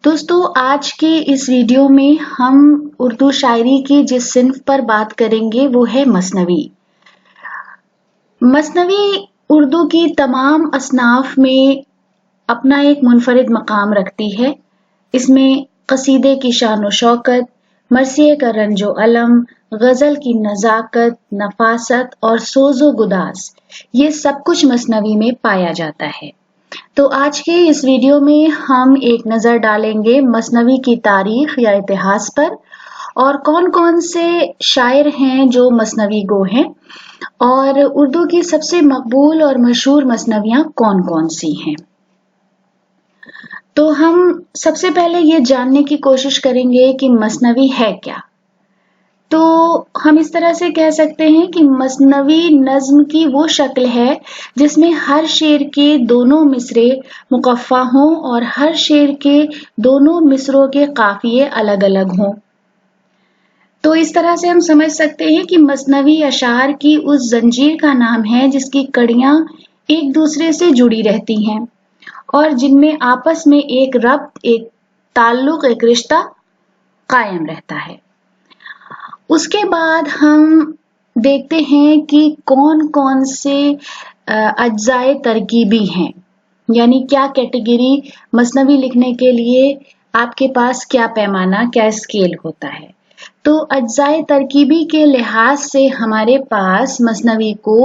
دوستو آج کے اس ویڈیو میں ہم اردو شاعری کی جس صنف پر بات کریں گے وہ ہے مثنوی۔ مثنوی اردو کی تمام اصناف میں اپنا ایک منفرد مقام رکھتی ہے۔ اس میں قصیدے کی شان و شوکت، مرثیے کا رنج و علم، غزل کی نزاکت، نفاست اور سوز و گداز، یہ سب کچھ مثنوی میں پایا جاتا ہے۔ تو آج کے اس ویڈیو میں ہم ایک نظر ڈالیں گے مثنوی کی تاریخ یا اتہاس پر، اور کون کون سے شاعر ہیں جو مثنوی گو ہیں، اور اردو کی سب سے مقبول اور مشہور مثنویاں کون کون سی ہیں۔ تو ہم سب سے پہلے یہ جاننے کی کوشش کریں گے کہ مثنوی ہے کیا۔ تو ہم اس طرح سے کہہ سکتے ہیں کہ مثنوی نظم کی وہ شکل ہے جس میں ہر شعر کے دونوں مصرے مقفع ہوں اور ہر شعر کے دونوں مصروں کے قافیے الگ الگ ہوں۔ تو اس طرح سے ہم سمجھ سکتے ہیں کہ مثنوی اشعار کی اس زنجیر کا نام ہے جس کی کڑیاں ایک دوسرے سے جڑی رہتی ہیں اور جن میں آپس میں ایک ربط، ایک تعلق، ایک رشتہ قائم رہتا ہے۔ اس کے بعد ہم دیکھتے ہیں کہ کون کون سے اجزائے ترکیبی ہیں، یعنی کیا کیٹیگری مثنوی لکھنے کے لیے آپ کے پاس کیا پیمانہ، کیا اسکیل ہوتا ہے۔ تو اجزائے ترکیبی کے لحاظ سے ہمارے پاس مثنوی کو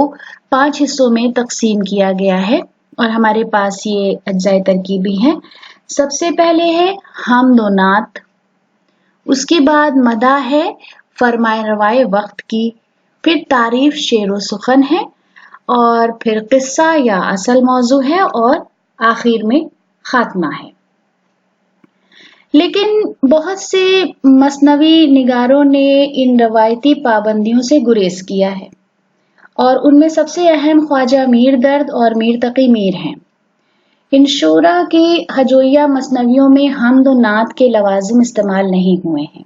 5 حصوں میں تقسیم کیا گیا ہے اور ہمارے پاس یہ اجزائے ترکیبی ہیں۔ سب سے پہلے ہے حمد و نعت، اس کے بعد مدح ہے فرمائے روائے وقت کی، پھر تعریف شعر و سخن ہے، اور پھر قصہ یا اصل موضوع ہے، اور آخر میں خاتمہ ہے۔ لیکن بہت سے مثنوی نگاروں نے ان روایتی پابندیوں سے گریز کیا ہے، اور ان میں سب سے اہم خواجہ میر درد اور میر تقی میر ہیں۔ ان شعراء کی ہجویہ مثنویوں میں حمد و نعت کے لوازم استعمال نہیں ہوئے ہیں۔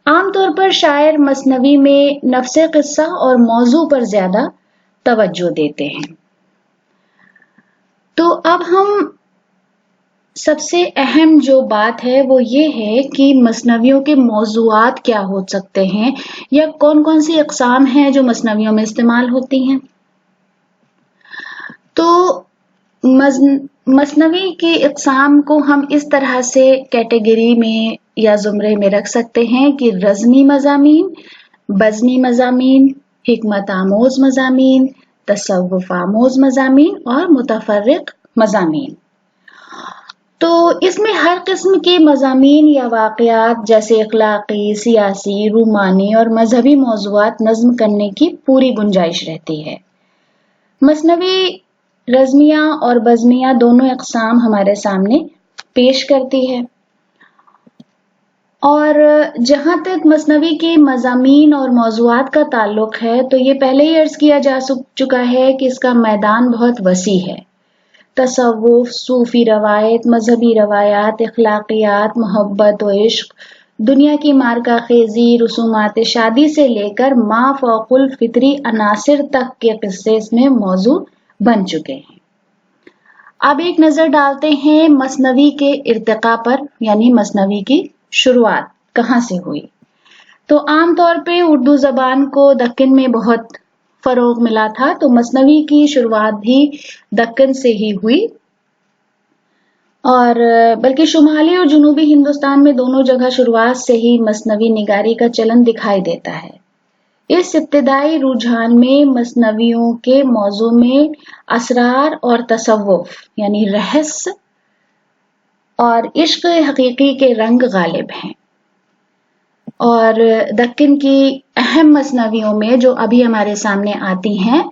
عام طور پر شاعر مثنوی میں نفس قصہ اور موضوع پر زیادہ توجہ دیتے ہیں۔ تو اب ہم سب سے اہم جو بات ہے وہ یہ ہے کہ مثنویوں کے موضوعات کیا ہو سکتے ہیں، یا کون کون سی اقسام ہیں جو مثنویوں میں استعمال ہوتی ہیں۔ تو مثنوی کی اقسام کو ہم اس طرح سے کیٹیگری میں یا زمرے میں رکھ سکتے ہیں کہ رزمی مضامین، بزمی مضامین، حکمت آموز مضامین، تصوف آموز مضامین اور متفرق مضامین۔ تو اس میں ہر قسم کے مضامین یا واقعات جیسے اخلاقی، سیاسی، رومانی اور مذہبی موضوعات نظم کرنے کی پوری گنجائش رہتی ہے۔ مثنوی رزمیہ اور بزمیہ دونوں اقسام ہمارے سامنے پیش کرتی ہے، اور جہاں تک مثنوی کے مضامین اور موضوعات کا تعلق ہے تو یہ پہلے ہی عرض کیا جا چکا ہے کہ اس کا میدان بہت وسیع ہے۔ تصوف، صوفی روایت، مذہبی روایات، اخلاقیات، محبت و عشق، دنیا کی مارکہ خیزی، رسومات شادی سے لے کر ما فوق الفطری عناصر تک کے قصے اس میں موضوع بن چکے ہیں۔ اب ایک نظر ڈالتے ہیں مثنوی کے ارتقاء پر، یعنی مثنوی کی شروعات کہاں سے ہوئی۔ تو عام طور پہ اردو زبان کو دکن میں بہت فروغ ملا تھا، تو مثنوی کی شروعات بھی دکن سے ہی ہوئی، اور بلکہ شمالی اور جنوبی ہندوستان میں دونوں جگہ شروعات سے ہی مثنوی نگاری کا چلن دکھائی دیتا ہے۔ اس ابتدائی رجحان میں مثنویوں کے موضوع میں اسرار اور تصوف یعنی رہس اور عشق حقیقی کے رنگ غالب ہیں، اور دکن کی اہم مثنویوں میں جو ابھی ہمارے سامنے آتی ہیں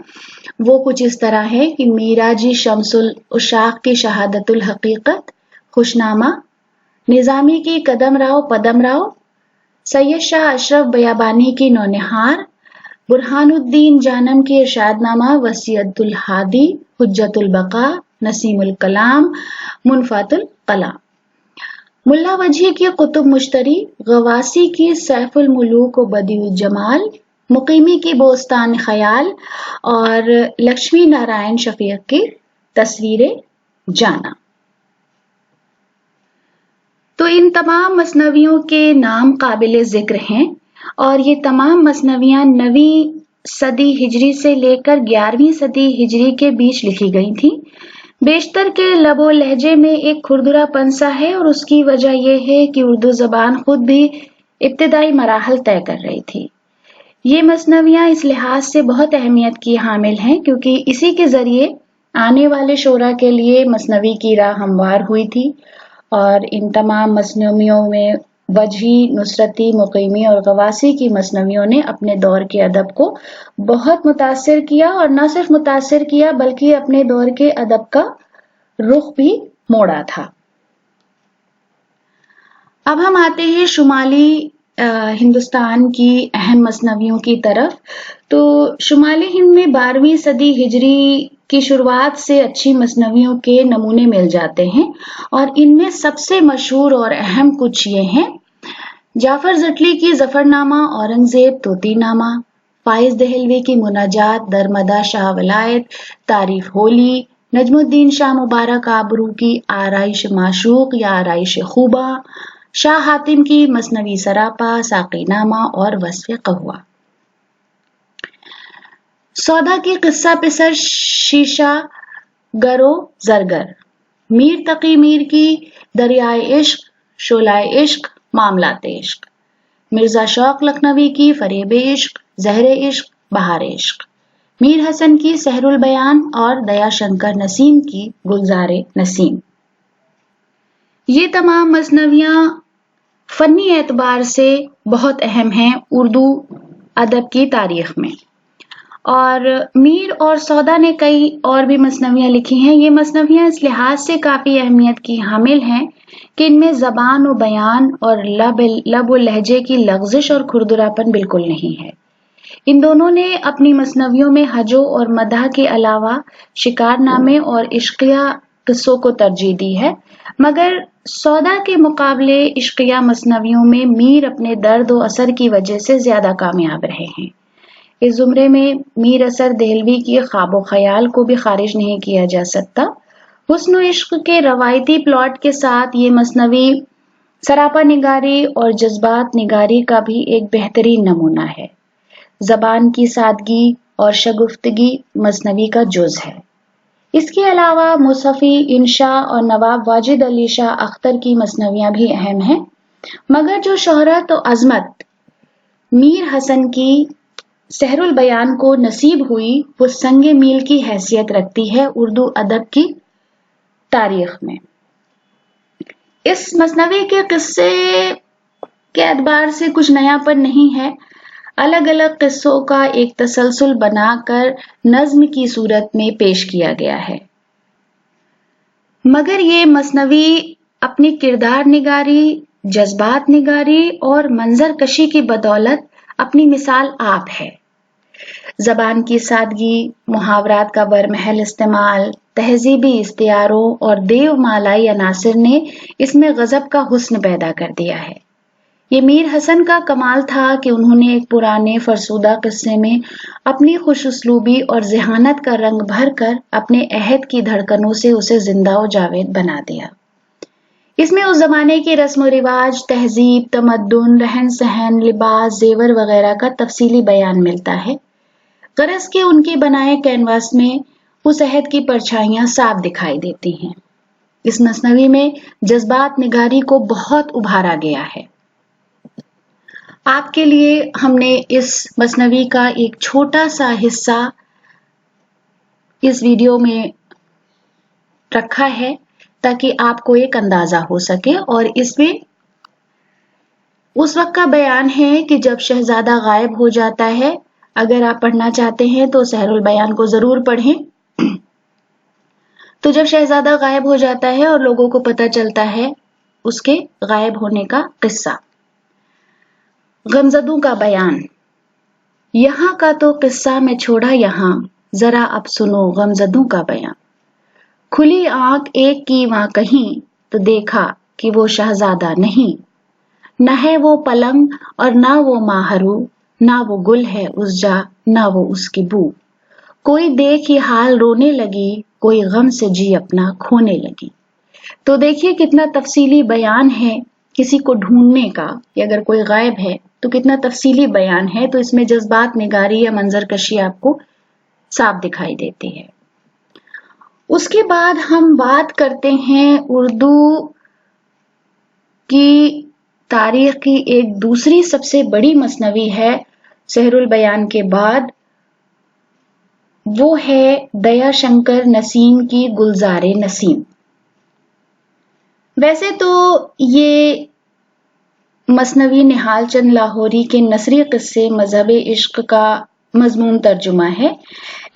وہ کچھ اس طرح ہے کہ میراجی شمس العشاق کی شہادت الحقیقت، خوشنامہ، نظامی کی قدم راؤ پدم راؤ، سید شاہ اشرف بیابانی کی نونہار، برہان الدین جانم کی ارشاد نامہ، وسیعت الہادی، حجت البقاء، نسیم الکلام، منفات الکلام، ملا وجہی کی قطب مشتری، غواسی کی سیف الملوک و بدیع الجمال، مقیمی کی بوستان خیال، اور لکشمی نارائن شفیق کی تصویر جانا۔ इन तमाम मसनवियों के नाम काबिल ज़िक्र हैं और ये तमाम मसनवियाँ 9वीं सदी हिजरी से लेकर 11वीं सदी हिजरी के बीच लिखी गई थीं। बेशतर के लबो लहजे में एक खुरदुरापन सा है और उसकी वजह यह है कि उर्दू ज़बान खुद भी इब्तिदाई मराहल तय कर रही थी। ये मसनवियाँ इस लिहाज से बहुत अहमियत की हामिल हैं क्योंकि इसी के ज़रिए आने वाले शोरा के लिए मसनवी की राह हमवार हुई थी और इन तमाम मसनवियों में वजही, नुसरती, मुक़ीमी और गवासी की मसनवियों ने अपने दौर के अदब को बहुत मुतासिर किया और न सिर्फ मुतासिर किया बल्कि अपने दौर के अदब का रुख भी मोड़ा था। अब हम आते हैं शुमाली हिंदुस्तान की अहम मसनवियों की तरफ। तो शुमाली हिंद में 12वीं सदी हिजरी की शुरुआत से अच्छी मसनवियों के नमूने मिल जाते हैं और इनमें सबसे मशहूर और अहम कुछ ये हैं: जाफर जटली की जफरनामा, औरंगजेब तोतीनामा, फाइज दहलवी की मुनाजात, दरमदा शाह वलायत, तारीफ होली, नजमुद्दीन शाह मुबारक आबरू की आराइश माशूक या आराइश खूबा, शाह हातिम की मसनवी सरापा, साकीनामा और वस्फ़े कहवा, सौदा की किस्सा पिसर शीशा गरो जरगर, मीर तकी मीर की दरियाए इश्क, शोलाए इश्क, मामलाते इश्क, मिर्जा शौक लखनवी की फरेबे इश्क, जहरे इश्क, बहार इश्क, मीर हसन की सहरुल बयान और दया शंकर नसीम की गुलजारे नसीम। ये तमाम मसनवियाँ फनी एतबार से बहुत अहम हैं उर्दू अदब की तारीख में। और मीर और सौदा ने कई और भी मसनवियाँ लिखी हैं। ये मसनवियाँ इस लिहाज से काफ़ी अहमियत की हामिल हैं कि इनमें ज़बान व बयान और लब व लहजे की लग़ज़िश और खुरदुरापन बिल्कुल नहीं है। इन दोनों ने अपनी मसनवियों में हजो और मदह के अलावा शिकारनामे और इश्किया किस्सों को तरजीह दी है, मगर सौदा के मुकाबले इश्किया मसनवियों में मीर अपने दर्द व असर की वजह से ज़्यादा कामयाब रहे हैं। इस ज़ुमरे में मीर असर देहलवी की ख्वाब ख्याल को भी खारिज नहीं किया जा सकता। हुस्न इश्क के रवायती प्लॉट के साथ ये मसनवी सरापा निगारी और जज्बात निगारी का भी एक बेहतरीन नमूना है। ज़बान की सादगी और शगुफ्तगी मसनवी का जुज़ है। इसके अलावा मुसफ़ी, इंशा और नवाब वाजिद अली शाह अख्तर की मसनवियाँ भी अहम हैं, मगर जो शोहरत और अज़मत मीर हसन की सहरुल बयान को नसीब हुई वो संगे मील की हैसियत रखती है उर्दू अदब की तारीख में। इस मसनवी के किस्से के एतबार से कुछ नयापन नहीं है। अलग अलग किस्सों का एक तसलसल बनाकर नज्म की सूरत में पेश किया गया है, मगर ये मसनवी अपनी किरदार निगारी, जज्बात निगारी और मंजर कशी की बदौलत अपनी मिसाल आप है। ज़बान की सादगी, मुहावरात का बरमहल इस्तेमाल, तहजीबी इख्तियारों और देवमालाई अनासिर ने इसमें गज़ब का हुस्न पैदा कर दिया है। ये मीर हसन का कमाल था कि उन्होंने एक पुराने फरसुदा किस्से में अपनी खुशउस्लूबी और ज़हानत का रंग भरकर अपने अहद की धड़कनों से उसे जिंदा व जावेद बना दिया। इसमें उस जमाने के रस्म व रिवाज, तहजीब, तमद्दुन, रहन सहन, लिबास, जेवर वगैरह का तफसीली बयान मिलता है। गरज के उनके बनाए कैनवास में उस अहद की परछाइयां साफ दिखाई देती हैं। इस मसनवी में जज्बात निगारी को बहुत उभारा गया है। आपके लिए हमने इस मसनवी का एक छोटा सा हिस्सा इस वीडियो में रखा है ताकि आपको एक अंदाजा हो सके, और इसमें उस वक्त का बयान है कि जब शहजादा गायब हो जाता है। अगर आप पढ़ना चाहते हैं तो सहरुल बयान को जरूर पढ़ें। तो जब शहजादा गायब हो जाता है और लोगों को पता चलता है उसके गायब होने का किस्सा। गमज़दों का बयान। यहाँ का तो किस्सा मैं छोड़ा यहाँ, जरा अब सुनो गमज़दों का बयान। खुली आंख एक की वहां कहीं तो देखा कि वो शहजादा नहीं, न है वो पलंग और ना वो माहरू, ना वो गुल है उस जा ना वो उसकी बू। कोई देख ये हाल रोने लगी, कोई गम से जी अपना खोने लगी। तो देखिए कितना तफसीली बयान है किसी को ढूंढने का, या अगर कोई गायब है तो कितना तफसीली बयान है, तो इसमें जज्बात निगारी या मंजरकशी आपको साफ दिखाई देती है। उसके बाद हम बात करते हैं उर्दू की तारीख की एक दूसरी सबसे बड़ी मसनवी है सहरुल बयान के बाद, वो है दयाशंकर नसीम की गुलज़ारे नसीम। वैसे तो ये मसनवी निहाल चंद लाहौरी के नसरी किस्से मजहब इश्क का मजमून तर्जुमा है,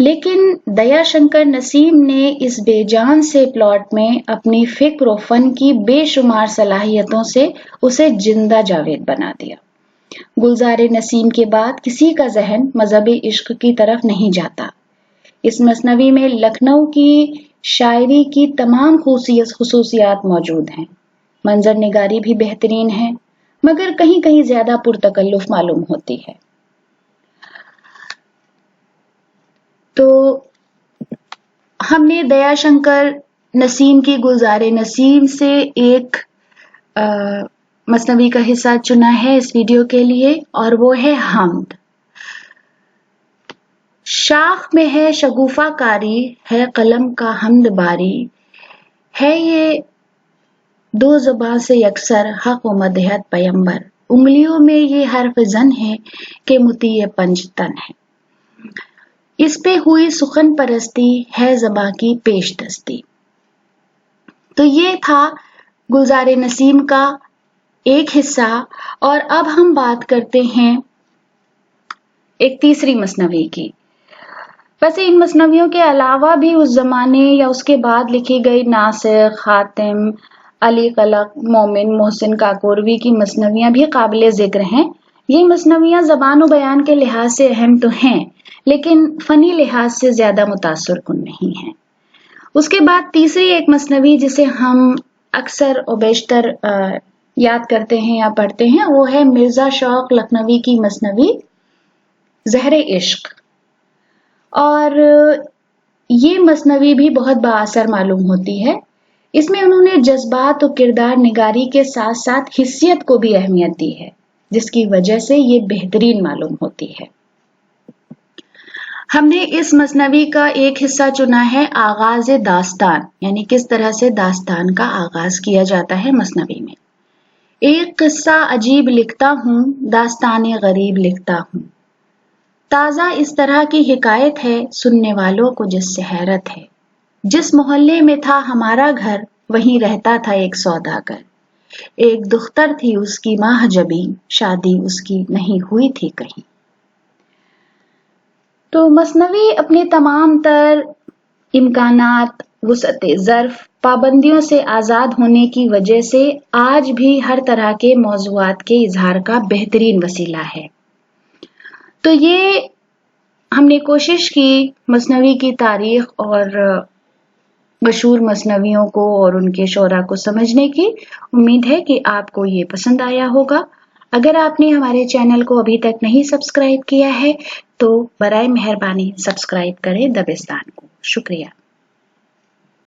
लेकिन दयाशंकर नसीम ने इस बेजान से प्लॉट में अपनी फिक्र और फन की बेशुमार सलाहियतों से उसे जिंदा जावेद बना दिया। गुलज़ारे नसीम के बाद किसी का जहन मजहब इश्क की तरफ नहीं जाता। इस मसनवी में लखनऊ की शायरी की तमाम खुसूसियात मौजूद हैं। मंजर निगारी भी बेहतरीन है, मगर कहीं कहीं ज्यादा पुरतकल्लुफ मालूम होती है। तो हमने दयाशंकर नसीम की गुलज़ारे नसीम से एक मसनवी का हिस्सा चुना है इस वीडियो के लिए, और वो है हमद। शाख में है शगुफा कारी, है कलम का हमद बारी, है ये दो ज़बां से यकसर हक व मदहत पैगंबर, उंगलियों में ये हर्फ जन है कि मुतीय पंजतन है। इस पे हुई सुखन परस्ती, है ज़बां की पेश दस्ती। तो ये था गुलज़ारे नसीम का एक हिस्सा, और अब हम बात करते हैं एक तीसरी मसनवी की। वैसे इन मसनवियों के अलावा भी उस जमाने या उसके बाद लिखी गई नासिर, खातिम, अली कलक, मोमिन, मोहसिन काकोरवी की मसनवियां भी काबिल जिक्र हैं। ये मसनवियां ज़बान व बयान के लिहाज से अहम तो हैं, लेकिन फनी लिहाज से ज्यादा मुतासर कुन नहीं है। उसके बाद तीसरी एक मसनवी जिसे हम अक्सर और बेशतर याद करते हैं या पढ़ते हैं, वो है मिर्जा शौक लखनवी की मसनवी ज़हरे इश्क। और ये मसनवी भी बहुत बाअसर मालूम होती है। इसमें उन्होंने जज्बात और किरदार निगारी के साथ साथ हिस्सियत को भी अहमियत दी है, जिसकी वजह से ये बेहतरीन मालूम होती है। हमने इस मसनवी का एक हिस्सा चुना है आगाज दास्तान, यानी किस तरह से दास्तान का आगाज किया जाता है मसनवी में। एक किस्सा अजीब लिखता हूँ, दास्तान गरीब लिखता हूँ। ताज़ा इस तरह की हिकायत है, सुनने वालों को जिससे हैरत है। जिस मोहल्ले में था हमारा घर, वहीं रहता था एक सौदागर। एक दुख्तर थी उसकी माह जबी, शादी उसकी नहीं हुई थी कहीं। तो मसनवी अपने तमाम तर इम्कानात, वुसअते ज़र्फ, पाबंदियों से आज़ाद होने की वजह से आज भी हर तरह के मौज़ूआत के इजहार का बेहतरीन वसीला है। तो ये हमने कोशिश की मसनवी की तारीख और मशहूर मसनवियों को और उनके शोरा को समझने की। उम्मीद है कि आपको ये पसंद आया होगा। अगर आपने हमारे चैनल को अभी तक नहीं सब्सक्राइब किया है तो बराए मेहरबानी सब्सक्राइब करें दबिस्तान को। शुक्रिया।